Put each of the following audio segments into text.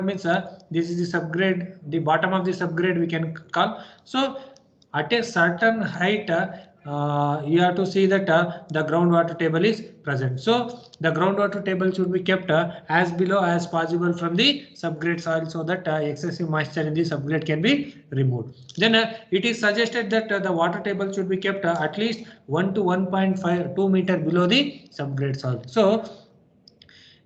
means this is the subgrade, the bottom of the subgrade we can call. So at a certain height, you have to see that the groundwater table is present. So the groundwater table should be kept as below as possible from the subgrade soil, so that excessive moisture in the subgrade can be removed. Then it is suggested that the water table should be kept at least 1 to 1.52 meter below the subgrade soil. So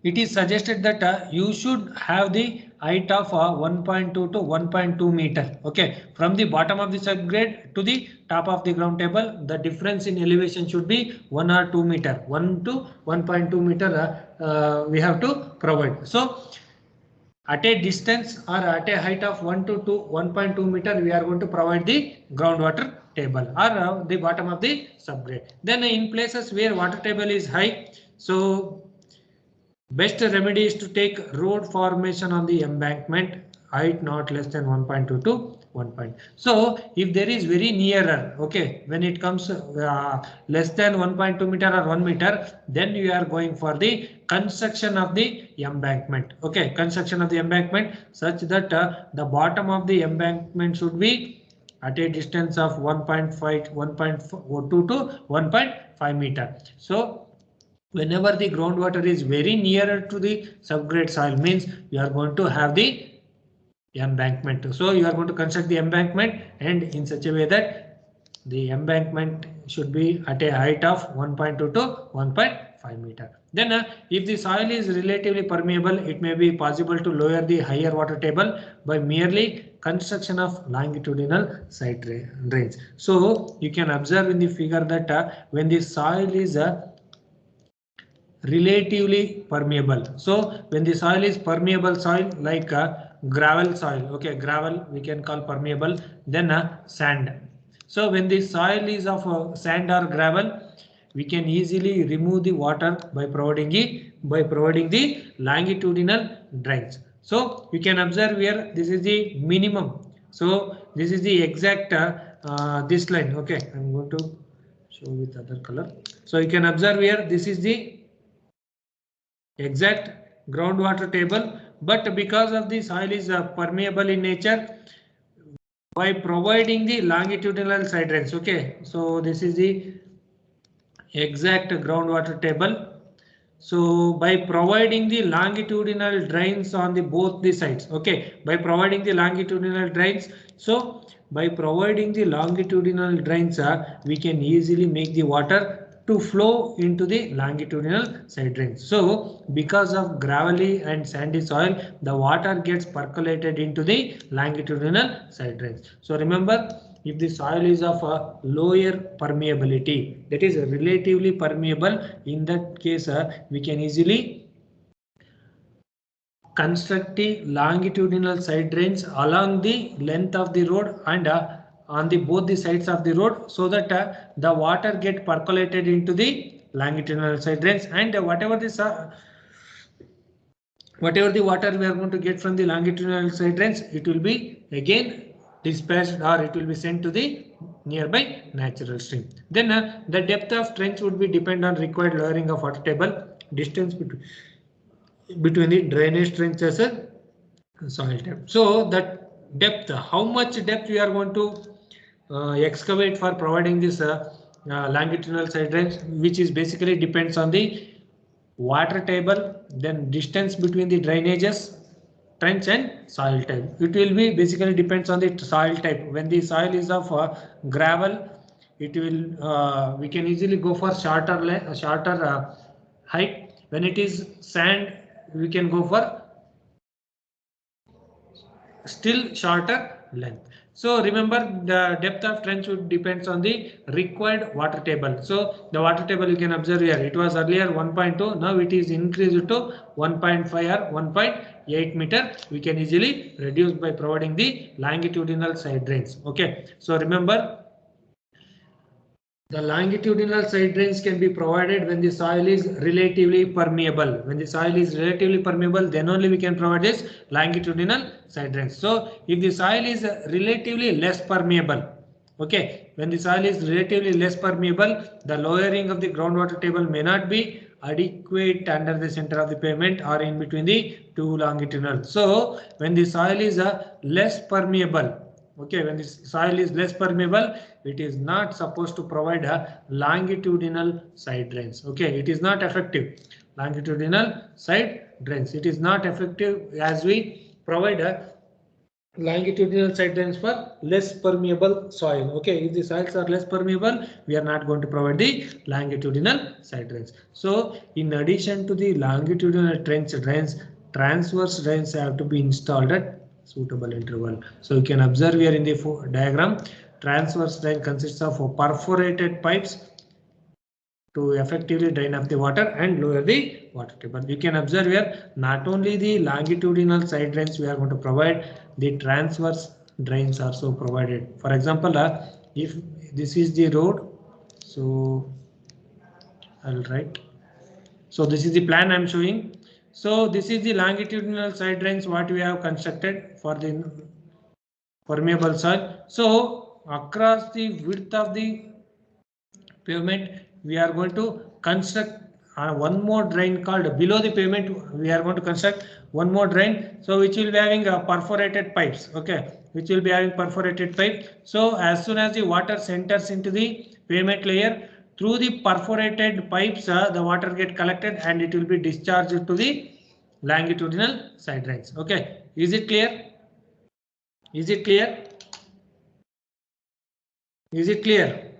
it is suggested that you should have the height of 1.2 to 1.2 meter. Okay, from the bottom of the subgrade to the top of the ground table, the difference in elevation should be 1 or 2 meter. 1 to 1.2 meter we have to provide. So at a distance or at a height of 1 to 1.2 meter, we are going to provide the groundwater table or the bottom of the subgrade. Then in places where water table is high, so best remedy is to take road formation on the embankment, height not less than 1.2 to 1 point. So if there is very nearer, okay, when it comes less than 1.2 meter or 1 meter, then you are going for the construction of the embankment. Okay, construction of the embankment such that the bottom of the embankment should be at a distance of 1.5, 1.2 to 1.5 meter. So whenever the groundwater is very nearer to the subgrade soil, means you are going to have the embankment. So you are going to construct the embankment, and in such a way that the embankment should be at a height of 1.2 to 1.5 meter. Then if the soil is relatively permeable, it may be possible to lower the higher water table by merely construction of longitudinal side drains. So you can observe in the figure that when the soil is relatively permeable. So when the soil is permeable soil, like gravel soil, okay, gravel we can call permeable, then sand. So when the soil is of sand or gravel, we can easily remove the water by providing the longitudinal drains. So you can observe here, this is the minimum. So this is the exact this line. Okay, I'm going to show with other color. So you can observe here, this is the exact groundwater table, but because of the soil is permeable in nature, by providing the longitudinal side drains. Okay, so this is the exact groundwater table. So by providing the longitudinal drains on the both the sides, okay, by providing the longitudinal drains, so by providing the longitudinal drains, we can easily make the water to flow into the longitudinal side drains. So because of gravelly and sandy soil, the water gets percolated into the longitudinal side drains. So remember, if the soil is of a lower permeability, that is relatively permeable, in that case we can easily construct the longitudinal side drains along the length of the road and on the both the sides of the road, so that the water get percolated into the longitudinal side drains, and whatever the water we are going to get from the longitudinal side drains, it will be again dispatched, or it will be sent to the nearby natural stream. Then the depth of trench would be depend on required lowering of water table, distance between the drainage trenches and soil depth. So that depth, how much depth we are going to excavate for providing this longitudinal side drains, which is basically depends on the water table, then distance between the drainages, trench and soil type. It will be basically depends on the soil type. When the soil is of gravel, it will we can easily go for shorter height. When it is sand, we can go for still shorter length. So remember, the depth of trench would depends on the required water table. So the water table you can observe here, it was earlier 1.2, now it is increased to 1.5 or 1.8 meter. We can easily reduce by providing the longitudinal side drains. Okay, so remember, the longitudinal side drains can be provided when the soil is relatively permeable. When the soil is relatively permeable, then only we can provide this longitudinal side drains. So if the soil is relatively less permeable, okay, when the soil is relatively less permeable, the lowering of the groundwater table may not be adequate under the center of the pavement or in between the two longitudinal. So when the soil is less permeable, okay, when the soil is less permeable, it is not supposed to provide a longitudinal side drains. Okay, it is not effective. Longitudinal side drains. It is not effective as we provide a longitudinal side drains for less permeable soil. Okay, if the soils are less permeable, we are not going to provide the longitudinal side drains. So in addition to the longitudinal drains, transverse drains have to be installed at suitable interval. So you can observe here in the diagram, transverse drain consists of perforated pipes to effectively drain off the water and lower the water table. You can observe here not only the longitudinal side drains we are going to provide, the transverse drains also provided. For example, if this is the road, so I'll write. So this is the plan I'm showing. So this is the longitudinal side drains what we have constructed for the permeable soil. So across the width of the pavement, we are going to construct one more drain called below the pavement. We are going to construct one more drain, so which will be having perforated pipes. Okay, which will be having perforated pipe. So as soon as the water enters into the pavement layer, through the perforated pipes, the water get collected and it will be discharged to the longitudinal side drains. Okay, is it clear? Is it clear? Is it clear?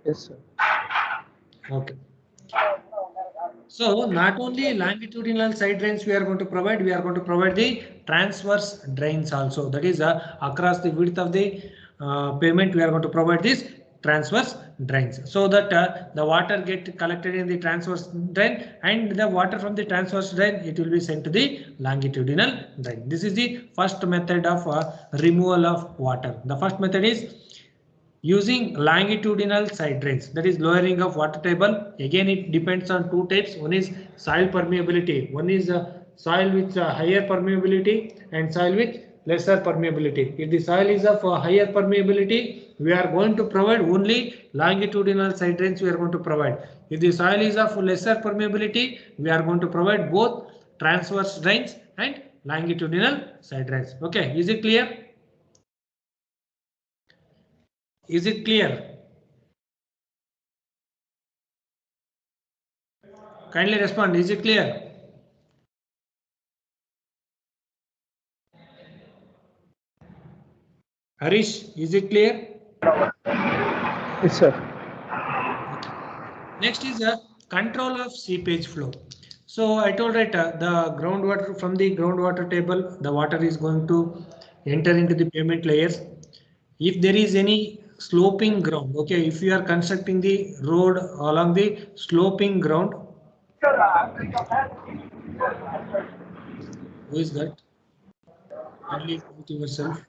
Yes, sir. Okay. So not only longitudinal side drains we are going to provide, we are going to provide the transverse drains also. That is across the width of the pavement, we are going to provide this transverse drains, so that the water get collected in the transverse drain, and the water from the transverse drain it will be sent to the longitudinal drain. This is the first method of removal of water. The first method is using longitudinal side drains, that is lowering of water table. Again, it depends on two types. One is soil permeability. One is soil with higher permeability and soil with lesser permeability. If the soil is of higher permeability, we are going to provide only longitudinal side drains we are going to provide. If the soil is of lesser permeability, we are going to provide both transverse drains and longitudinal side drains. Okay, is it clear? Is it clear? Kindly respond. Is it clear? Harish, is it clear? Yes, sir. Next is a control of seepage flow. So I told right, the groundwater from the groundwater table, the water is going to enter into the pavement layers. If there is any sloping ground, okay, if you are constructing the road along the sloping ground, who is that? Kindly mute yourself.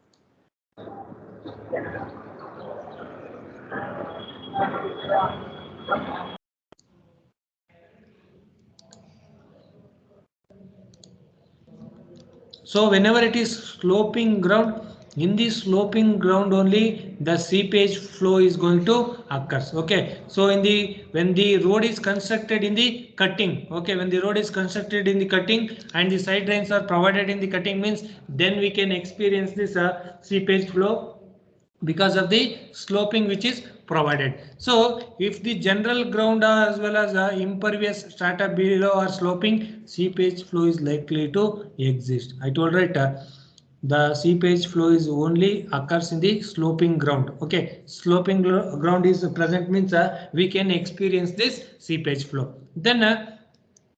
So whenever it is sloping ground, in the sloping ground only the seepage flow is going to occur. Okay, so in the when the road is constructed in the cutting, okay, when the road is constructed in the cutting and the side drains are provided in the cutting, means then we can experience this seepage flow because of the sloping which is provided. So if the general ground as well as impervious strata below are sloping, seepage flow is likely to exist. I told right, the seepage flow is only occurs in the sloping ground. Okay, sloping ground is present means we can experience this seepage flow. Then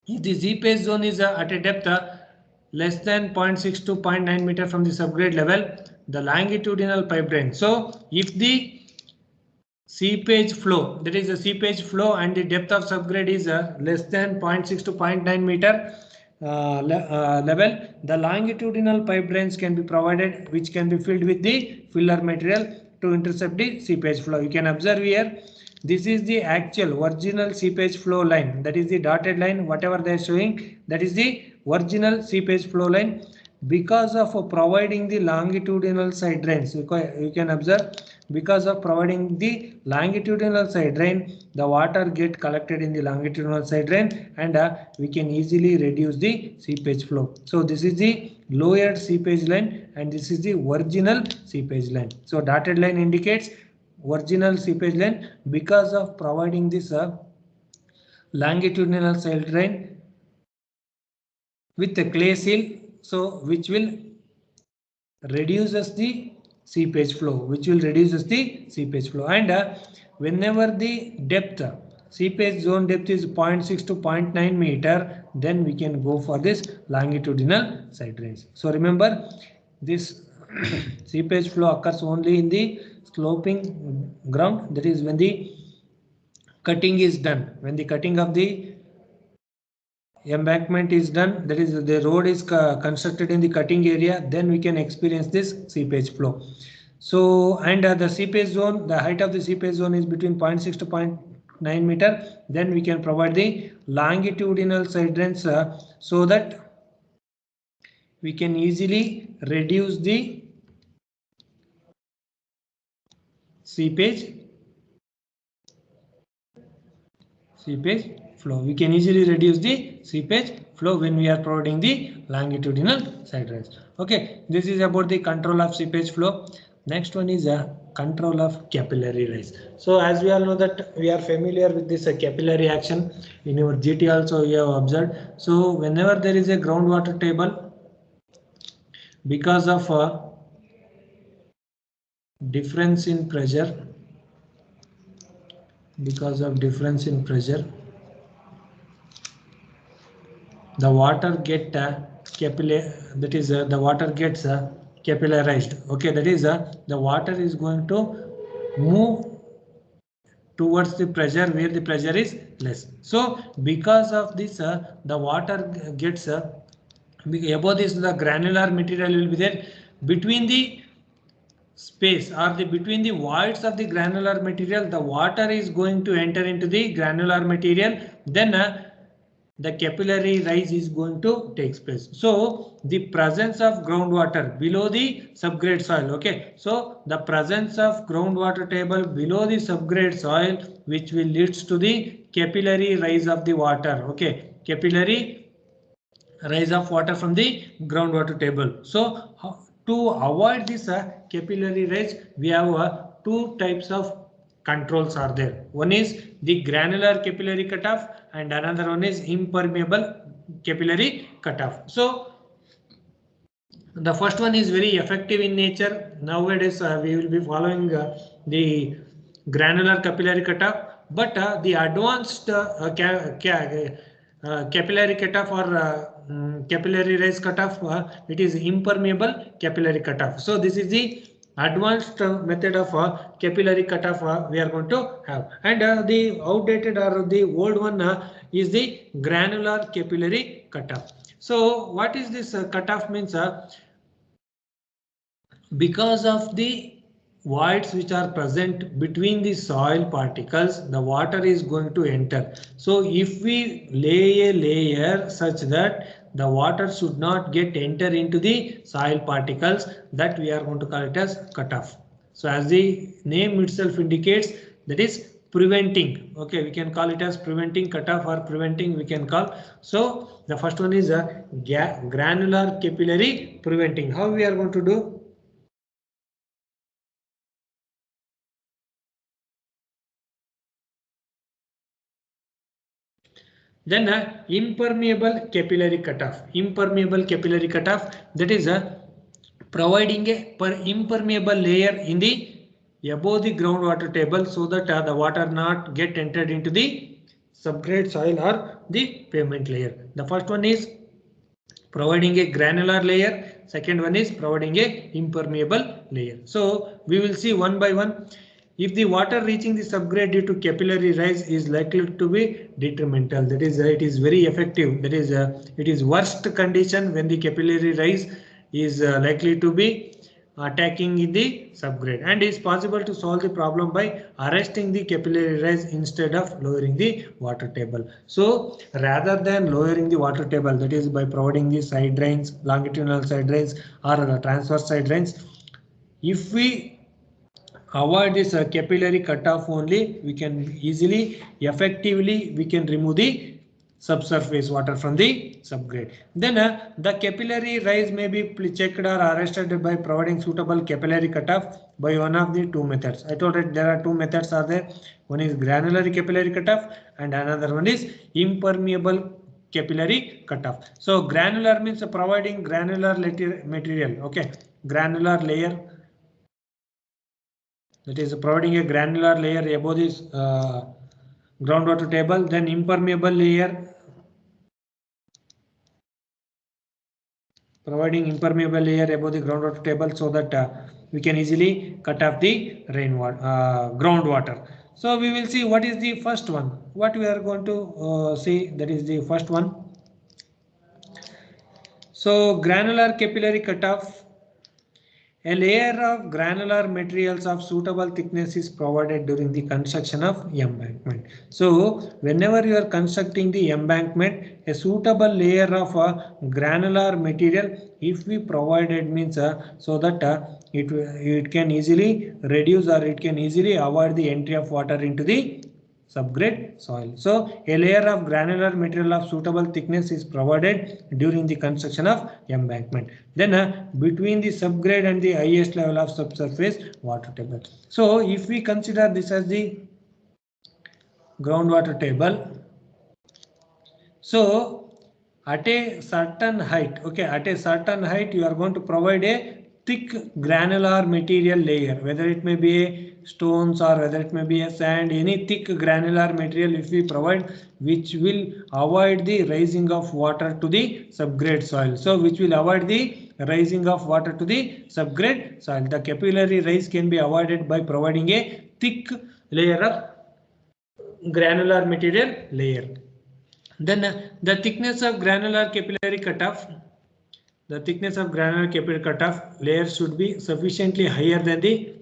if the seepage zone is at a depth less than 0.6 to 0.9 meter from the subgrade level, the longitudinal pipe drain. So if the seepage flow, that is the seepage flow and the depth of subgrade is less than 0.6 to 0.9 meter level, the longitudinal pipe drains can be provided, which can be filled with the filler material to intercept the seepage flow. You can observe here, this is the actual original seepage flow line, that is the dotted line, whatever they are showing, that is the original seepage flow line. Because of providing the longitudinal side drains, you can observe because of providing the longitudinal side drain, the water get collected in the longitudinal side drain, and we can easily reduce the seepage flow. So this is the lowered seepage line, and this is the original seepage line. So dotted line indicates original seepage line because of providing this longitudinal side drain with a clay seal, so which will reduces the seepage flow, and whenever the depth seepage zone depth is 0.6 to 0.9 meter, then we can go for this longitudinal side drains. So remember, this seepage flow occurs only in the sloping ground, that is when the cutting is done, when the cutting of the embankment is done, that is the road is constructed in the cutting area, then we can experience this seepage flow. So, and the seepage zone, the height of the seepage zone is between 0.6 to 0.9 meter, then we can provide the longitudinal side drains so that we can easily reduce the seepage flow. We can easily reduce the seepage flow when we are providing the longitudinal side drains. Okay, this is about the control of seepage flow. Next one is a control of capillary rise. So as we all know that we are familiar with this capillary action, in your GT also you have observed. So whenever there is a groundwater table, because of difference in pressure, the water get that is the water gets capillarized. Okay, that is the water is going to move towards the pressure where the pressure is less. So because of this the water gets above this, the granular material will be there between the space or between the voids of the granular material. The water is going to enter into the granular material, then the capillary rise is going to take place. So the presence of groundwater below the subgrade soil. Okay, so the presence of groundwater table below the subgrade soil, which will leads to the capillary rise of the water. Okay, capillary rise of water from the groundwater table. So to avoid this capillary rise, we have two types of controls are there. One is the granular capillary cutoff, and another one is impermeable capillary cutoff. So the first one is very effective in nature. Nowadays we will be following the granular capillary cutoff, but the advanced capillary cutoff or capillary rise cutoff, it is impermeable capillary cutoff. So this is the advanced method of capillary cutoff we are going to have, and the outdated or the old one is the granular capillary cutoff. So what is this cutoff means? Because of the voids which are present between the soil particles, the water is going to enter. So if we lay a layer such that the water should not get enter into the soil particles, that we are going to call it as cutoff. So as the name itself indicates, that is preventing. Okay, we can call it as preventing cutoff, or preventing we can call. So the first one is a granular capillary preventing. How we are going to do? Then impermeable capillary cutoff. Impermeable capillary cutoff, that is providing a impermeable layer in the above the groundwater table, so that the water not get entered into the subgrade soil or the pavement layer. The first one is providing a granular layer. Second one is providing a impermeable layer. So we will see one by one. If the water reaching the subgrade due to capillary rise is likely to be detrimental, that is it is very effective. That is it is worst condition when the capillary rise is likely to be attacking in the subgrade, and it is possible to solve the problem by arresting the capillary rise instead of lowering the water table. So rather than lowering the water table, that is by providing the side drains, longitudinal side drains or the transverse side drains, if we avoid this capillary cutoff only, we can easily, effectively, we can remove the subsurface water from the subgrade. Then the capillary rise may be checked or arrested by providing suitable capillary cutoff by one of the two methods. I told that there are two methods are there. One is granular capillary cutoff and another one is impermeable capillary cutoff. So granular means providing granular material, okay, granular layer, that is providing a granular layer above this groundwater table. Then impermeable layer, providing impermeable layer above the groundwater table so that we can easily cut off the rainwater, groundwater. So we will see what is the first one. What we are going to see, that is the first one. So granular capillary cutoff. A layer of granular materials of suitable thickness is provided during the construction of embankment. So whenever you are constructing the embankment, a suitable layer of granular material, if we provided means so that it can easily reduce or it can easily avoid the entry of water into the subgrade soil. So a layer of granular material of suitable thickness is provided during the construction of embankment. Then between the subgrade and the highest level of subsurface water table. So if we consider this as the groundwater table, so at a certain height, okay, at a certain height you are going to provide a thick granular material layer, whether it may be a stones or whether it may be a sand, any thick granular material if we provide, which will avoid the rising of water to the subgrade soil. So which will avoid the rising of water to the subgrade soil. The capillary rise can be avoided by providing a thick layer of granular material layer. Then the thickness of granular capillary cutoff. The thickness of granular capillary cutoff layer should be sufficiently higher than the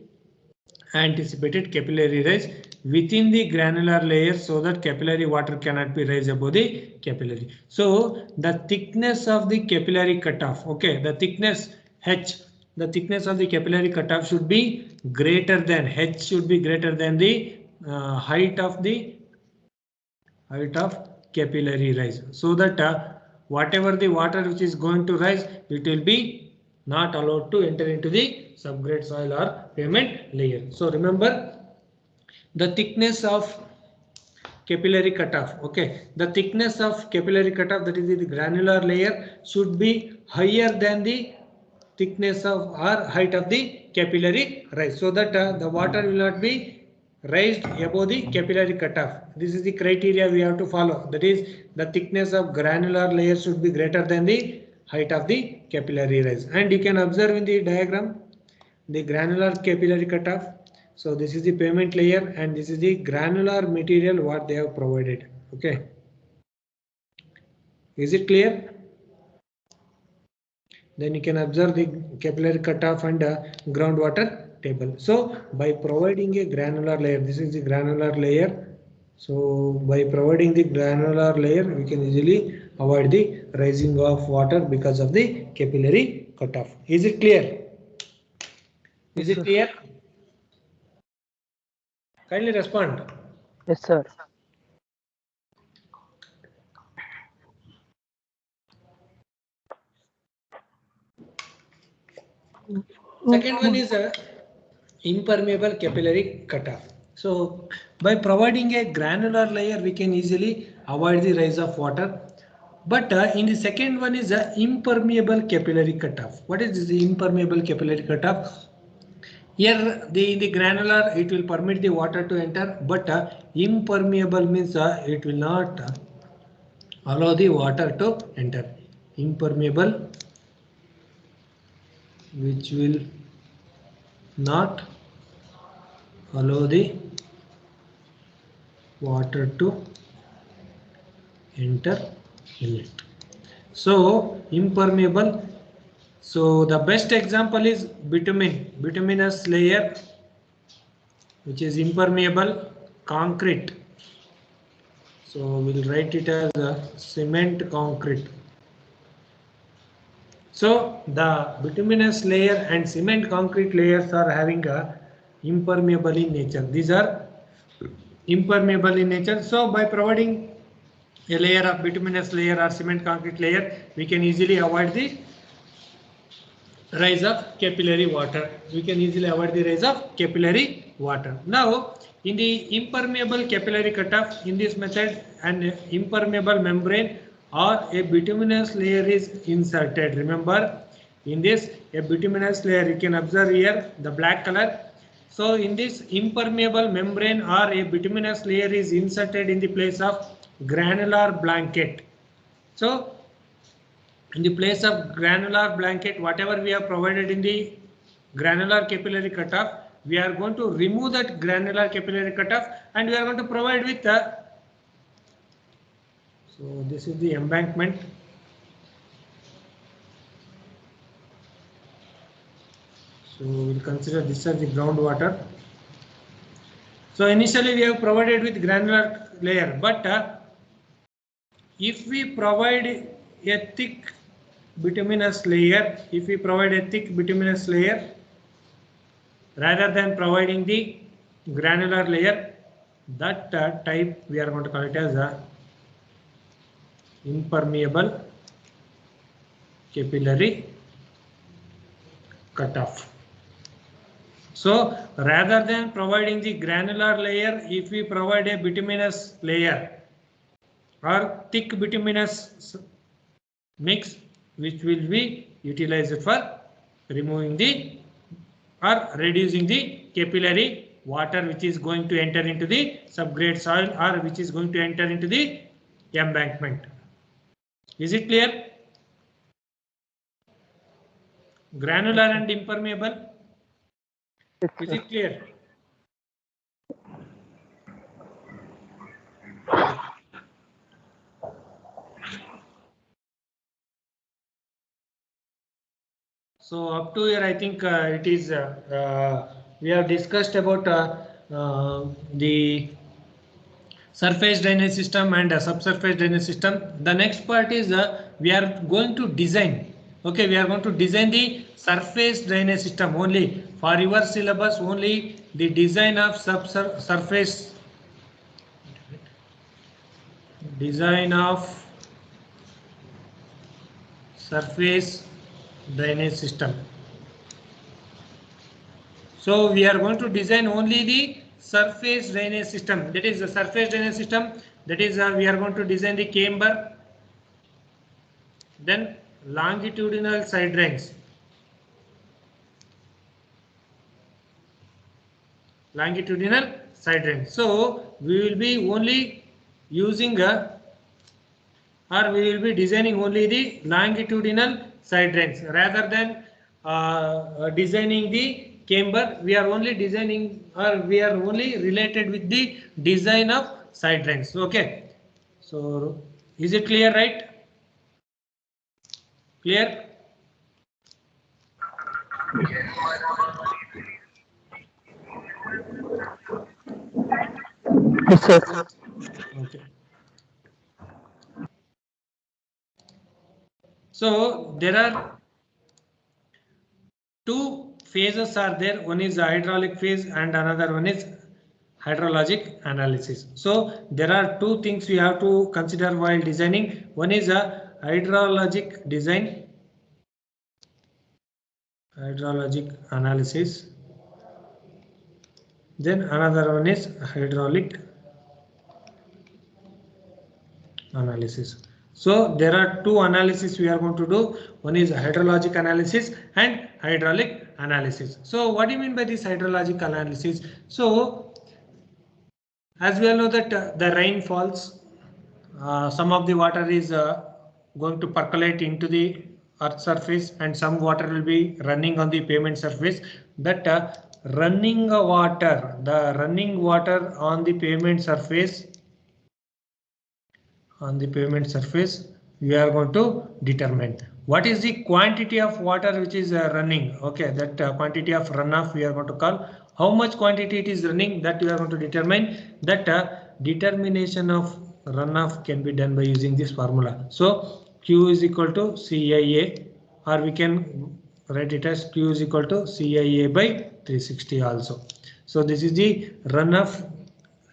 anticipated capillary rise within the granular layer so that capillary water cannot be raised above the capillary. So the thickness of the capillary cutoff, okay, the thickness H, the thickness of the capillary cutoff should be greater than, H should be greater than the height of capillary rise, so that whatever the water which is going to rise, it will be not allowed to enter into the subgrade soil or pavement layer. So remember the thickness of capillary cutoff, okay, the thickness of capillary cutoff, that is the granular layer, should be higher than the thickness of or height of the capillary rise, so that the water will not be raised above the capillary cutoff. This is the criteria we have to follow, that is the thickness of granular layer should be greater than the height of the capillary rise. And you can observe in the diagram the granular capillary cutoff. So this is the pavement layer and this is the granular material what they have provided. Okay, is it clear? Then you can observe the capillary cutoff and groundwater table. So by providing a granular layer, this is the granular layer. So by providing the granular layer, we can easily avoid the rising of water because of the capillary cutoff. Is it clear? Is it clear? Kindly respond. Yes, sir. Second one is a impermeable capillary cutoff. So by providing a granular layer, we can easily avoid the rise of water. But in the second one is a impermeable capillary cutoff. What is this impermeable capillary cutoff? Here the granular, it will permit the water to enter, but impermeable means it will not allow the water to enter. Impermeable, which will not allow the water to enter in it. So impermeable. So the best example is bituminous layer, which is impermeable concrete. So we'll write it as a cement concrete. So the bituminous layer and cement concrete layers are having a impermeable in nature. These are impermeable in nature. So by providing a layer of bituminous layer or cement concrete layer, we can easily avoid the rise of capillary water. We can easily avoid the rise of capillary water. Now, in the impermeable capillary cutoff, in this method, an impermeable membrane or a bituminous layer is inserted. Remember, in this, a bituminous layer, you can observe here the black color. So, in this impermeable membrane or a bituminous layer is inserted in the place of granular blanket. So, in the place of granular blanket, whatever we have provided in the granular capillary cutoff, we are going to remove that granular capillary cutoff and we are going to provide with the, so this is the embankment. So we'll consider this as the groundwater. So initially we have provided with granular layer, but if we provide a thick bituminous layer, rather than providing the granular layer, that type we are going to call it as a impermeable capillary cutoff. So rather than providing the granular layer, if we provide a bituminous layer or thick bituminous mix, which will be utilized for removing the or reducing the capillary water which is going to enter into the subgrade soil or which is going to enter into the embankment. Is it clear? Granular and impermeable. Is it clear? So up to here, I think it is. We have discussed about the surface drainage system and subsurface drainage system. The next part is we are going to design. Okay, we are going to design the surface drainage system only for your syllabus. Only the design of surface drainage system. So we are going to design only the surface drainage system. That is the surface drainage system. That is we are going to design the camber, then longitudinal side drains. So we will be only using we will be designing only the longitudinal side drains rather than designing the camber. We are only designing or we are only related with the design of side drains. Okay. So is it clear, right? Clear? Yes, sir. Okay. So there are two phases are there. One is the hydraulic phase and another one is hydrologic analysis. So there are two things we have to consider while designing. One is a hydrologic design, hydrologic analysis. Then another one is hydraulic analysis. So there are two analysis we are going to do. One is hydrologic analysis and hydraulic analysis. So what do you mean by this hydrologic analysis? So as we all know that the rain falls, some of the water is going to percolate into the earth surface and some water will be running on the pavement surface. That running water on the pavement surface, we are going to determine what is the quantity of water which is running. Okay, that quantity of runoff we are going to call. How much quantity it is running, that we are going to determine. That determination of runoff can be done by using this formula. So Q is equal to CIA, or we can write it as Q is equal to CIA by 360 also. So this is the runoff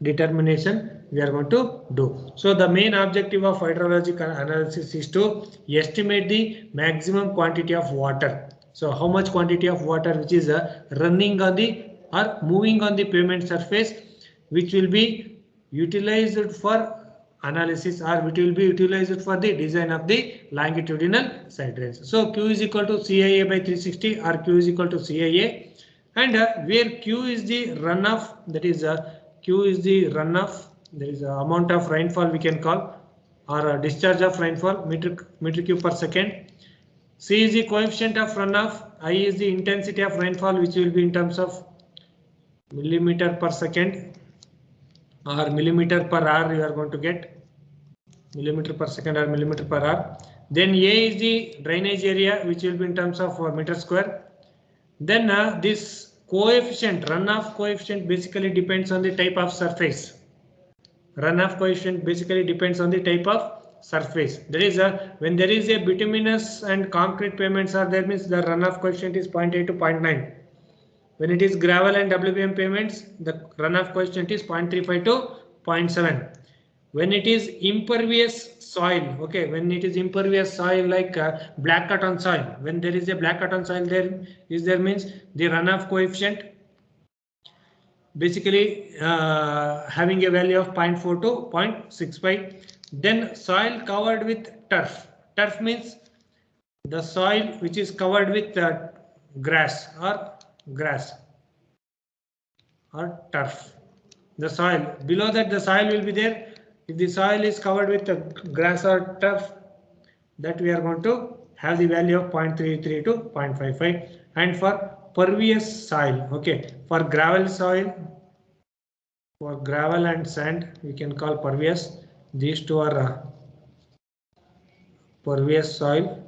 determination we are going to do. So the main objective of hydrological analysis is to estimate the maximum quantity of water. So how much quantity of water which is running on the or moving on the pavement surface, which will be utilized for analysis or which will be utilized for the design of the longitudinal side drains. So Q is equal to CIA by 360 or Q is equal to CIA, and where Q is the runoff, that is Q is the runoff, there is a amount of rainfall we can call, or discharge of rainfall, meter cube per second. C is the coefficient of runoff, I is the intensity of rainfall, which will be in terms of millimeter per second or millimeter per hour. You are going to get millimeter per second or millimeter per hour. Then A is the drainage area, which will be in terms of meter square. Then this coefficient, runoff coefficient, basically depends on the type of surface. Runoff coefficient basically depends on the type of surface. There is when there is a bituminous and concrete pavements are there, means the runoff coefficient is 0.8 to 0.9. When it is gravel and WBM pavements, the runoff coefficient is 0.35 to 0.7. When it is impervious soil, okay, when it is impervious soil like black cotton soil, when there is a black cotton soil there means the runoff coefficient basically having a value of 0.4 to 0.65. Then soil covered with turf. Turf means the soil which is covered with grass or turf. The soil below that, the soil will be there. If the soil is covered with grass or turf, that we are going to have the value of 0.33 to 0.55. And for pervious soil, okay, for gravel soil, for gravel and sand, we can call pervious. These two are pervious soil.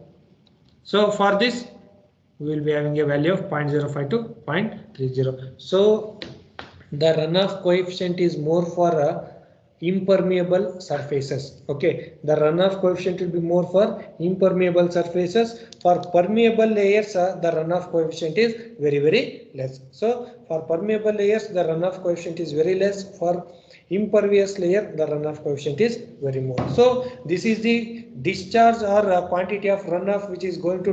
So for this, we will be having a value of 0.05 to 0.30. So the runoff coefficient is more for impermeable surfaces. Okay, the runoff coefficient will be more for impermeable surfaces. For permeable layers, the runoff coefficient is very less. So for permeable layers, the runoff coefficient is very less. For impervious layer, the runoff coefficient is very more. So this is the discharge or quantity of runoff which is going to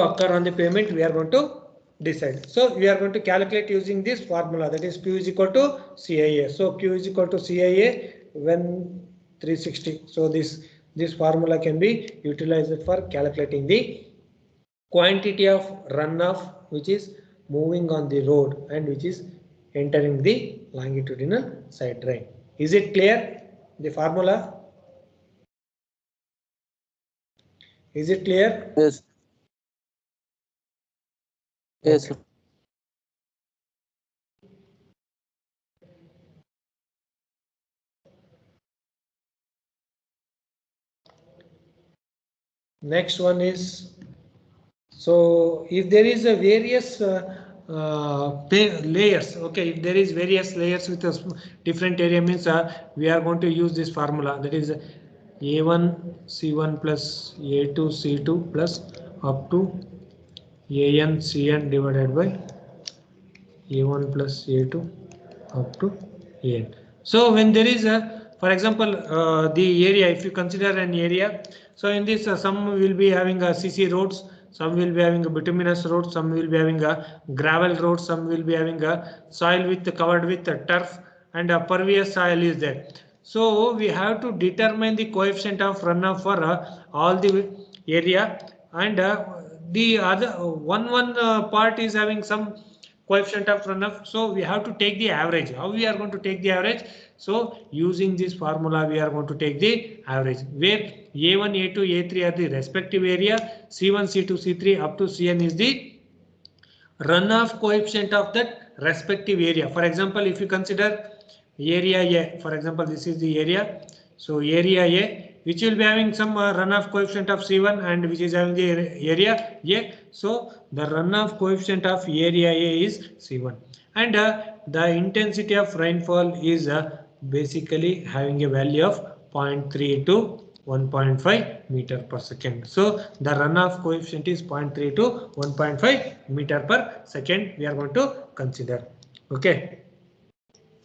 occur on the pavement. We are going to decide. So we are going to calculate using this formula, that is Q is equal to CIA. So Q is equal to CIA when 360. So this formula can be utilized for calculating the quantity of runoff which is moving on the road and which is entering the longitudinal side drain. Is it clear, the formula? Is it clear? Yes. Yes, Okay. sir. Next one is, so if there is a various layers, okay, if there is various layers with a different area, means we are going to use this formula, that is A1 C1 plus A2 C2 plus up to AN CN divided by A1 plus A2 up to AN. So when there is a, for example, the area, if you consider an area, so in this some will be having a CC roads, some will be having a bituminous road, some will be having a gravel road, some will be having a soil with covered with turf, and a pervious soil is there. So we have to determine the coefficient of runoff for all the area, and the other one part is having some coefficient of runoff. So we have to take the average. How we are going to take the average? So using this formula, we are going to take the average, where A1, A2, A3 are the respective area, C1, C2, C3 up to Cn is the runoff coefficient of that respective area. For example, if you consider area A, for example, this is the area. So area A, which will be having some runoff coefficient of C1 and which is having the area A. So the runoff coefficient of area A is C1, and the intensity of rainfall is basically having a value of 0.3 to 1.5 meter per second. So the runoff coefficient is 0.3 to 1.5 meter per second we are going to consider. Okay.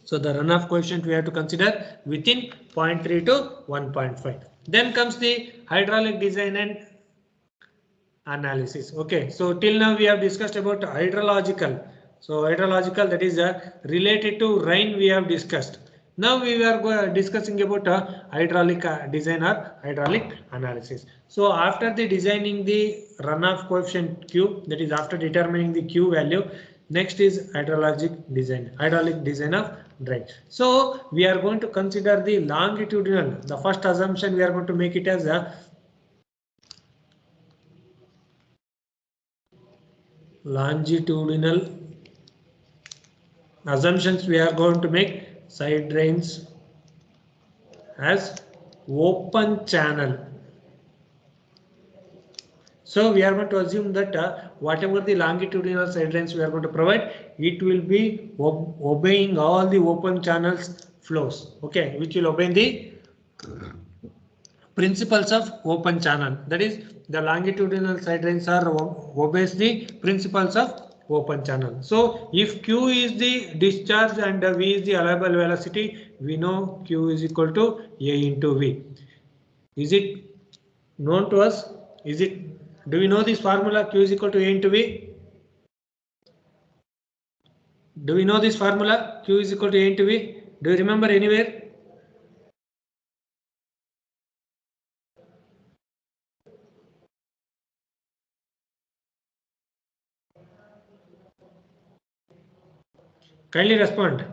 So the runoff coefficient we have to consider within 0.3 to 1.5. Then comes the hydraulic design and analysis. Okay, so till now we have discussed about hydrological. So hydrological, that is related to rain we have discussed. Now we are discussing about hydraulic design or hydraulic analysis. So after the designing the runoff coefficient Q, that is after determining the Q value, next is hydraulic design of drain. So we are going to consider the longitudinal. The first assumption we are going to make it as a longitudinal assumptions. We are going to make side drains as open channel. So we are going to assume that whatever the longitudinal side drains we are going to provide, it will be obeying all the open channels flows. Okay, which will obey the principles of open channel. That is, the longitudinal side drains are obeys the principles of open channel. So if Q is the discharge and V is the allowable velocity, we know Q is equal to A into V. Is it known to us? Do we know this formula Q is equal to A into V? Do we know this formula Q is equal to A into V? Do you remember anywhere? Kindly respond.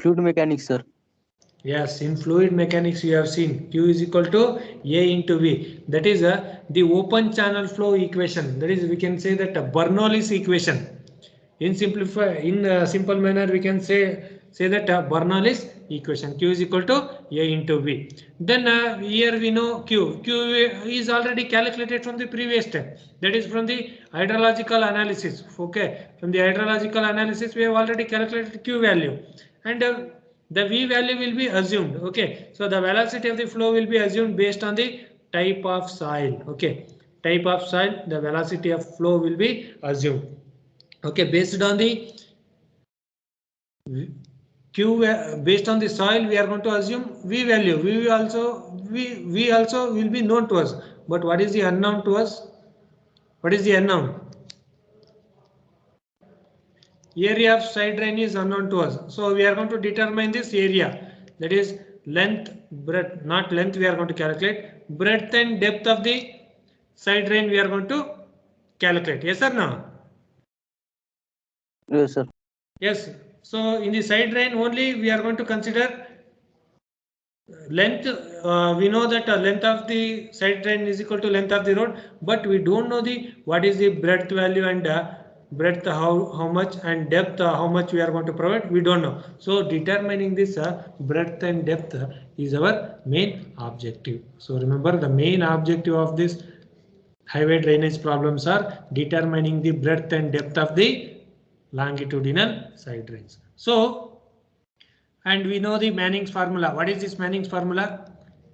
Fluid mechanics, sir. Yes, in fluid mechanics you have seen Q is equal to A into V. That is the open channel flow equation. That is, we can say that Bernoulli's equation. In simple manner, we can say that Bernoulli's equation Q is equal to A into V. Then here we know Q is already calculated from the previous step. That is from the hydrological analysis. Okay, from the hydrological analysis we have already calculated Q value, and the V value will be assumed. Okay, so the velocity of the flow will be assumed based on the type of soil. Okay, type of soil, the velocity of flow will be assumed. Okay, based on the Q, based on the soil, we are going to assume V value. V also will be known to us. But what is the unknown to us? What is the unknown? Area of side drain is unknown to us. So we are going to determine this area. That is length, breadth, not length we are going to calculate. Breadth and depth of the side drain we are going to calculate. Yes or no? Yes, sir. Yes. So in the side drain only we are going to consider length. We know that length of the side drain is equal to length of the road, but we don't know what is the breadth value and breadth how much and depth how much we are going to provide. We don't know. So determining this breadth and depth is our main objective. So remember, the main objective of this highway drainage problems are determining the breadth and depth of the longitudinal side drains. So, and we know the Manning's formula. What is this Manning's formula?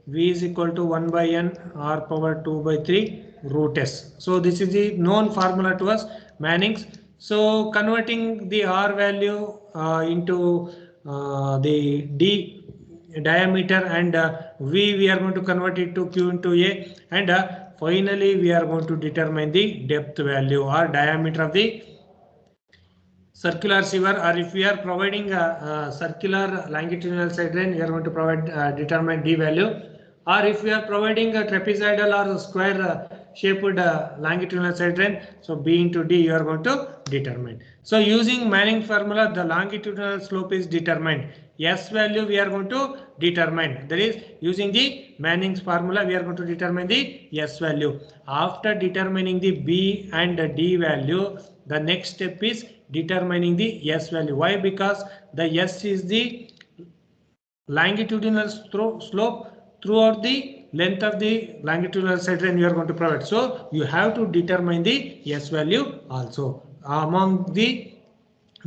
V is equal to 1 by n r power 2 by 3 root s. So this is the known formula to us, Manning's. So converting the r value into the d diameter and v, we are going to convert it to q into a, and finally we are going to determine the depth value or diameter of the circular sewer, or if we are providing a circular longitudinal side drain, we are going to provide determine d value, or if we are providing a trapezoidal or square shaped longitudinal side drain, so b into d you are going to determine. So using Manning formula, the longitudinal slope is determined. S value we are going to determine. That is, using the Manning's formula we are going to determine the S value. After determining the b and the d value, the next step is determining the S value. Why? Because the S is the longitudinal slope throughout the length of the longitudinal side drain you are going to provide. So you have to determine the S value also. Among the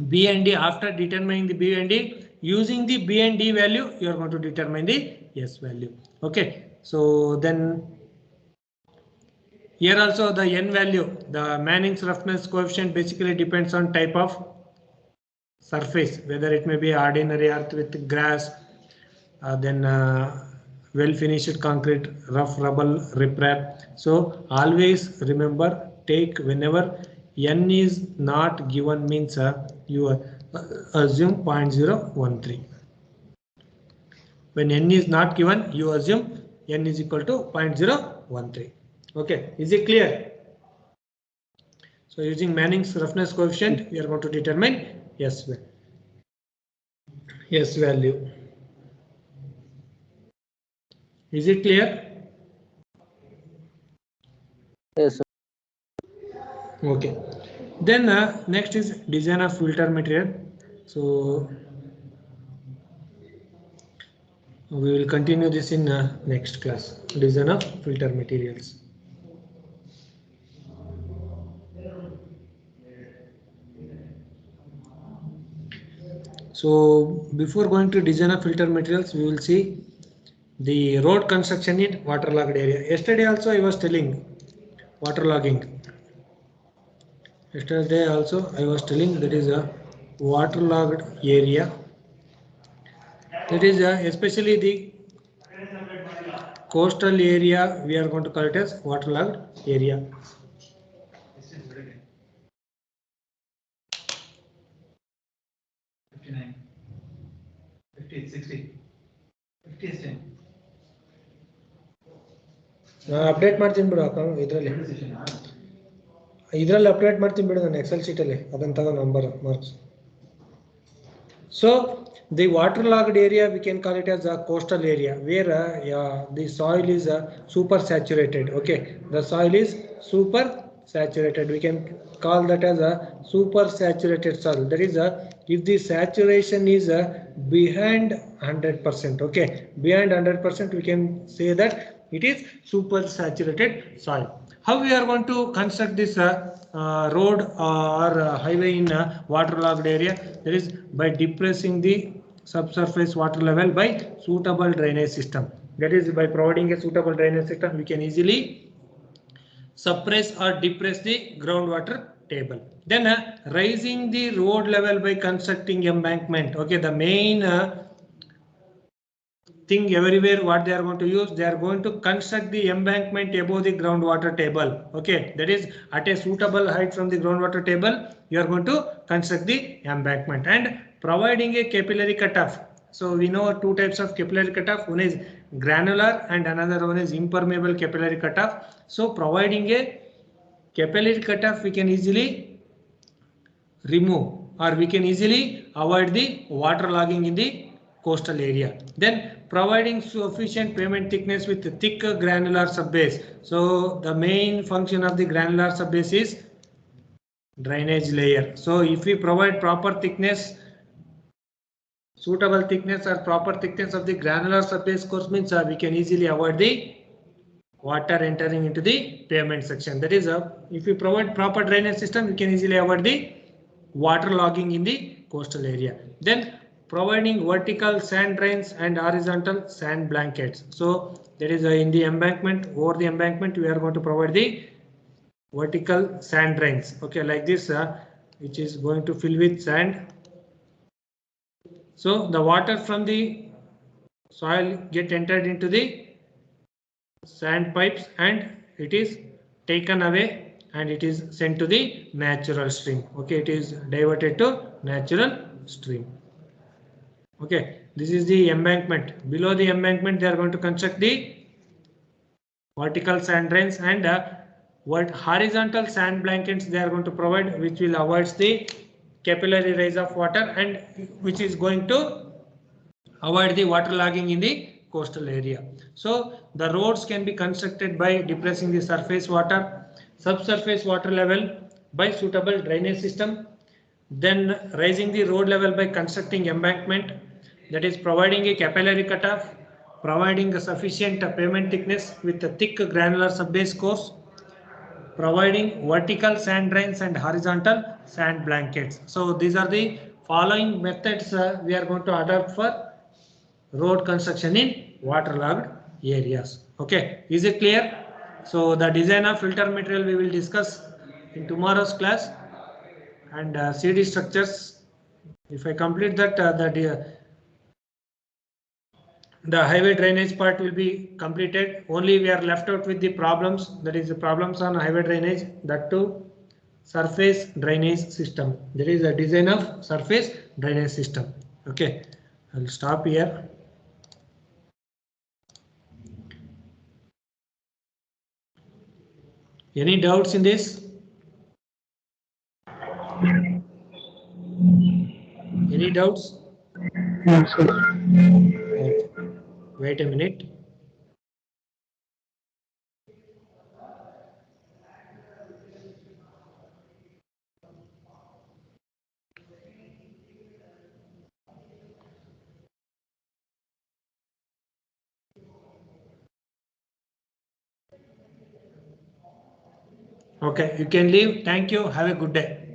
B and D, after determining the B and D, using the B and D value, you are going to determine the S value. Okay, so then here also the N value, the Manning's roughness coefficient basically depends on type of surface, whether it may be ordinary earth with grass, then well finished concrete, rough rubble, riprap. So always remember, take whenever N is not given means you assume 0.013. When N is not given, you assume N is equal to 0.013. Okay, is it clear? So using Manning's roughness coefficient, we are going to determine S value. Is it clear? Yes, sir. Okay. Then next is design of filter material. So we will continue this in next class. Design of filter materials. So before going to design of filter materials, we will see the road construction in waterlogged area. Yesterday also I was telling waterlogging. Yesterday also I was telling that is a waterlogged area. That is especially the coastal area, we are going to call it as waterlogged area. Update ಮಾಡ್ತೀನಿ ಬಿಡು ಇದರಲ್ಲಿ update ಮಾಡ್ತೀನಿ ಬಿಡು ನಾನು Excel sheet ಅಲ್ಲಿ ಅದನ್ನ ತಗೋ number marks. So the waterlogged area we can call it as a coastal area where the soil is super saturated. Okay, the soil is super saturated. We can call that as a super saturated soil. That is if the saturation is behind 100%. Okay, behind 100% we can say that it is super saturated soil. How we are going to construct this road or highway in waterlogged area? That is by depressing the subsurface water level by suitable drainage system. That is by providing a suitable drainage system, we can easily suppress or depress the groundwater table. Then raising the road level by constructing embankment. Okay, the main thing everywhere what they are going to use, they are going to construct the embankment above the groundwater table. Okay, that is at a suitable height from the groundwater table, you are going to construct the embankment and providing a capillary cutoff. So we know two types of capillary cutoff. One is granular and another one is impermeable capillary cutoff. So providing a capillary cutoff, we can easily remove or we can easily avoid the water logging in the coastal area. Then providing sufficient pavement thickness with thick granular subbase. So the main function of the granular subbase is drainage layer. So if we provide proper thickness, suitable thickness or proper thickness of the granular subbase course means we can easily avoid the water entering into the pavement section. That is if we provide proper drainage system, we can easily avoid the water logging in the coastal area. Then providing vertical sand drains and horizontal sand blankets. So that is in the embankment, over the embankment we are going to provide the vertical sand drains. Okay, like this which is going to fill with sand. So the water from the soil get entered into the sand pipes and it is taken away and it is sent to the natural stream. Okay, it is diverted to natural stream. Okay, this is the embankment. Below the embankment they are going to construct the vertical sand drains and what horizontal sand blankets they are going to provide, which will avoid the capillary rise of water and which is going to avoid the water logging in the coastal area. So the roads can be constructed by depressing the surface water, subsurface water level by suitable drainage system, then raising the road level by constructing embankment, that is providing a capillary cutoff, providing a sufficient pavement thickness with a thick granular subbase course, providing vertical sand drains and horizontal sand blankets. So these are the following methods we are going to adopt for road construction in waterlogged areas. Okay, is it clear? So the design of filter material we will discuss in tomorrow's class, and CD structures. If I complete that, the highway drainage part will be completed. Only we are left out with the problems, that is the problems on highway drainage, that too surface drainage system. There is a design of surface drainage system. Okay, I'll stop here. Any doubts in this? Any doubts? No, sir. Okay. Wait a minute. Okay, you can leave. Thank you. Have a good day.